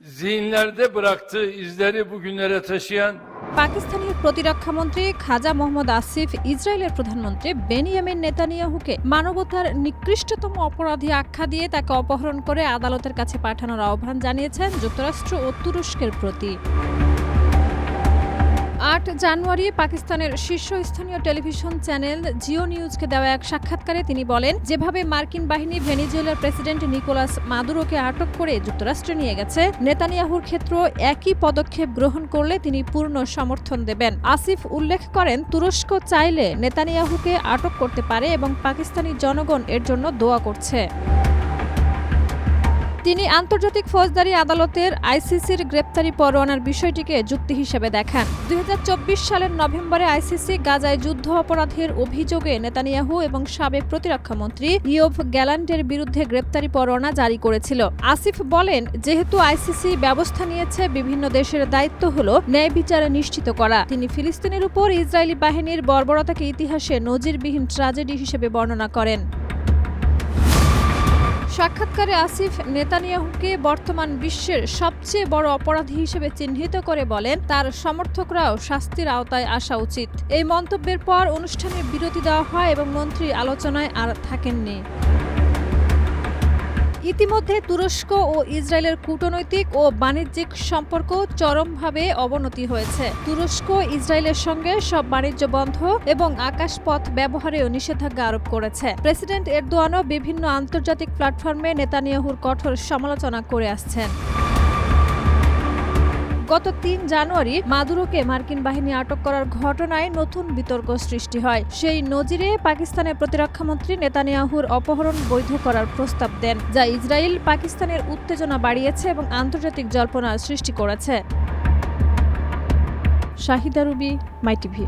zihinlerde bıraktığı izleri bugünlere taşıyan পাকিস্তানের প্রতিরক্ষামন্ত্রী খাজা মোহাম্মদ আসিফ ইসরায়েলের প্রধানমন্ত্রী বেনিয়ামিন নেতানিয়াহুকে মানবতার নিকৃষ্টতম অপরাধী আখ্যা দিয়ে তাকে অপহরণ করে আদালতের কাছে পাঠানোর আহ্বান জানিয়েছেন যুক্তরাষ্ট্র ও তুরস্কের প্রতি। ৮ জানুয়ারি পাকিস্তানের শীর্ষস্থানীয় টেলিভিশন চ্যানেল জিও নিউজকে দেওয়া এক সাক্ষাৎকারে তিনি বলেন, যেভাবে মার্কিন বাহিনী ভেনেজুয়েলার প্রেসিডেন্ট নিকোলাস মাদুরোকে আটক করে যুক্তরাষ্ট্রে নিয়ে গেছে, নেতানিয়াহুর ক্ষেত্রেও একই পদক্ষেপ গ্রহণ করলে তিনি পূর্ণ সমর্থন দেবেন। আসিফ উল্লেখ করেন, তুরস্ক চাইলে নেতানিয়াহুকে আটক করতে পারে এবং পাকিস্তানি জনগণ এর জন্য দোয়া করছে। তিনি আন্তর্জাতিক ফৌজদারি আদালতের আইসিসির গ্রেপ্তারি পরোয়ানার বিষয়টিকে যুক্তি হিসেবে দেখান। ২০২৪ সালের নভেম্বরে আইসিসি গাজায় যুদ্ধ অপরাধের অভিযোগে নেতানিয়াহু এবং সাবেক প্রতিরক্ষামন্ত্রী ইয়োভ গ্যালান্টের বিরুদ্ধে গ্রেপ্তারি পরোয়ানা জারি করেছিল। আসিফ বলেন, যেহেতু আইসিসি ব্যবস্থা নিয়েছে, বিভিন্ন দেশের দায়িত্ব হল ন্যায় বিচার নিশ্চিত করা। তিনি ফিলিস্তিনের উপর ইসরায়েলি বাহিনীর বর্বরতাকে ইতিহাসে নজিরবিহীন ট্র্যাজেডি হিসেবে বর্ণনা করেন। সাক্ষাৎকারে আসিফ নেতানিয়াহুকে বর্তমান বিশ্বের সবচেয়ে বড় অপরাধী হিসেবে চিহ্নিত করে বলেন, তার সমর্থকরাও শাস্তির আওতায় আসা উচিত। এই মন্তব্যের পর অনুষ্ঠানে বিরতি দেওয়া হয় এবং মন্ত্রী আলোচনায় আর থাকেননি। ইতিমধ্যে তুরস্ক ও ইসরায়েলের কূটনৈতিক ও বাণিজ্যিক সম্পর্ক চরমভাবে অবনতি হয়েছে। তুরস্ক ইসরায়েলের সঙ্গে সব বাণিজ্য বন্ধ এবং আকাশপথ ব্যবহারেও নিষেধাজ্ঞা আরোপ করেছে। প্রেসিডেন্ট এরদোয়ানও বিভিন্ন আন্তর্জাতিক প্ল্যাটফর্মে নেতানিয়াহুর কঠোর সমালোচনা করে আসছেন। গত ৩ জানুয়ারি মাদুরোকে মার্কিন বাহিনী আটক করার ঘটনায় নতুন বিতর্ক সৃষ্টি হয়। সেই নজিরে পাকিস্তানের প্রতিরক্ষামন্ত্রী নেতানিয়াহুর অপহরণ বৈধ করার প্রস্তাব দেন, যা ইসরায়েল পাকিস্তানের উত্তেজনা বাড়িয়েছে এবং আন্তর্জাতিক জল্পনা সৃষ্টি করেছে। শাহিদা রুবি, মাই টিভি।